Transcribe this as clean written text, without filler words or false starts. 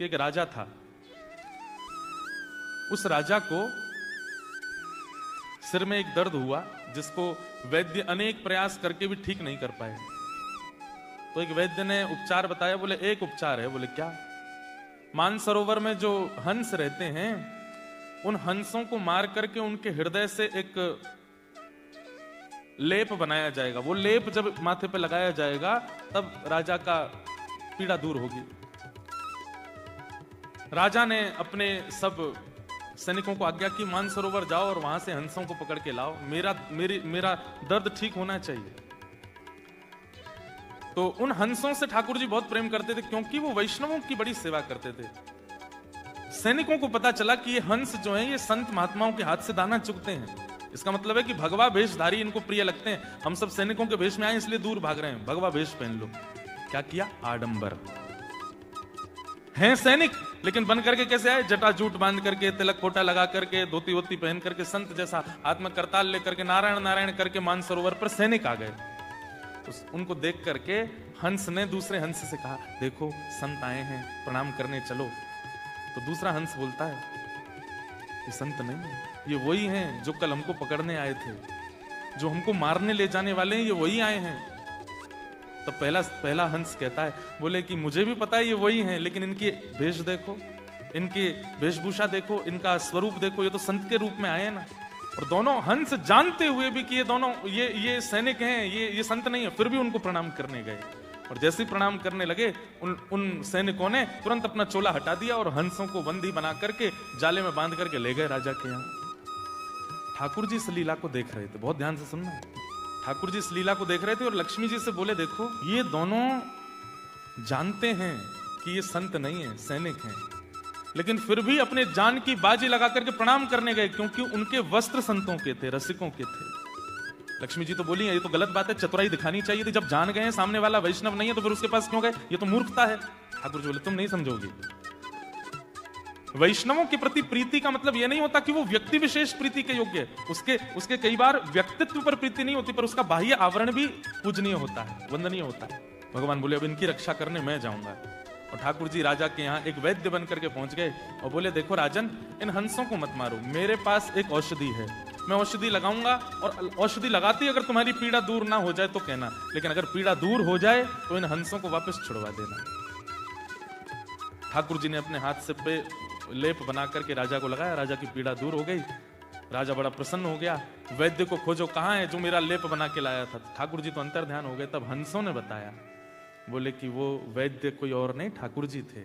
कि एक राजा था। उस राजा को सिर में एक दर्द हुआ जिसको वैद्य अनेक प्रयास करके भी ठीक नहीं कर पाए। तो एक वैद्य ने उपचार बताया। बोले एक उपचार है। बोले क्या? मानसरोवर में जो हंस रहते हैं उन हंसों को मार करके उनके हृदय से एक लेप बनाया जाएगा। वो लेप जब माथे पे लगाया जाएगा तब राजा का पीड़ा दूर होगी। राजा ने अपने सब सैनिकों को आज्ञा की मानसरोवर जाओ और वहां से हंसों को पकड़ के लाओ, मेरा दर्द ठीक होना चाहिए। तो उन हंसों से ठाकुर जी बहुत प्रेम करते थे क्योंकि वो वैष्णवों की बड़ी सेवा करते थे। सैनिकों को पता चला कि ये हंस जो है ये संत महात्माओं के हाथ से दाना चुगते हैं। इसका मतलब है कि भगवा वेशधारी इनको प्रिय लगते हैं। हम सब सैनिकों के वेश में आए इसलिए दूर भाग रहे हैं। भगवा वेश पहन लो। क्या किया? आडंबर। हैं सैनिक लेकिन बन करके कैसे आए? जटा जूट बांध करके, तिलक कोटा लगा करके, धोती वोती पहन करके, संत जैसा हाथ में करताल लेकर के नारायण नारायण करके मानसरोवर पर सैनिक आ गए। तो उनको देख करके हंस ने दूसरे हंस से कहा, देखो संत आए हैं, प्रणाम करने चलो। तो दूसरा हंस बोलता है, ये संत नहीं है, ये वही हैं जो कल हमको पकड़ने आए थे, जो हमको मारने ले जाने वाले हैं, ये वही आए हैं। तो पहला हंस कहता है, बोले कि मुझे भी पता है ये वही हैं, लेकिन इनकी वेश देखो, इनकी वेशभूषा देखो, इनका स्वरूप देखो, ये तो संत के रूप में आए हैं ना। और दोनों हंस जानते हुए भी कि ये दोनों ये सैनिक हैं, ये संत नहीं है, फिर भी उनको प्रणाम करने गए। और जैसे ही प्रणाम करने लगे उन सैनिकों ने तुरंत अपना चोला हटा दिया और हंसों को बंदी बना करके जाले में बांध करके ले गए राजा के यहाँ। ठाकुर जी इस लीला को देख रहे थे, बहुत ध्यान से सुनना। ठाकुर जी इस लीला को देख रहे थे और लक्ष्मी जी से बोले, देखो ये दोनों जानते हैं कि ये संत नहीं है, सैनिक हैं, लेकिन फिर भी अपने जान की बाजी लगा करके प्रणाम करने गए क्योंकि उनके वस्त्र संतों के थे, रसिकों के थे। लक्ष्मी जी तो बोली, ये तो गलत बात है, चतुराई दिखानी चाहिए थी। जब जान गए हैं सामने वाला वैष्णव नहीं है तो फिर उसके पास क्यों गए? ये तो मूर्खता है। ठाकुर जी बोले, तुम नहीं समझोगी। वैष्णवों के प्रति प्रीति का मतलब यह नहीं होता कि वो व्यक्ति विशेष प्रीति के योग्य है। उसके कई बार व्यक्तित्व पर प्रीति नहीं होती, पर उसका बाह्य आवरण भी पूजनीय होता है, वंदनीय होता है। भगवान बोले, अब इनकी रक्षा करने मैं जाऊंगा। और ठाकुर जी राजा के यहाँ एक वैद्य बन करके पहुंच गए और बोले, देखो राजन, इन हंसों को मत मारो, मेरे पास एक औषधि है, मैं औषधि लगाऊंगा और औषधि लगाती अगर तुम्हारी पीड़ा दूर ना हो जाए तो कहना, लेकिन अगर पीड़ा दूर हो जाए तो इन हंसों को वापस छुड़वा देना। ठाकुर जी ने अपने हाथ से पे लेप बना करके राजा को लगाया, राजा की पीड़ा दूर हो गई। राजा बड़ा प्रसन्न हो गया। वैद्य को खोजो, कहाँ है जो मेरा लेप बना के लाया था? ठाकुर जी तो अंतर ध्यान हो गए। तब हंसों ने बताया, बोले कि वो वैद्य कोई और नहीं, ठाकुर जी थे।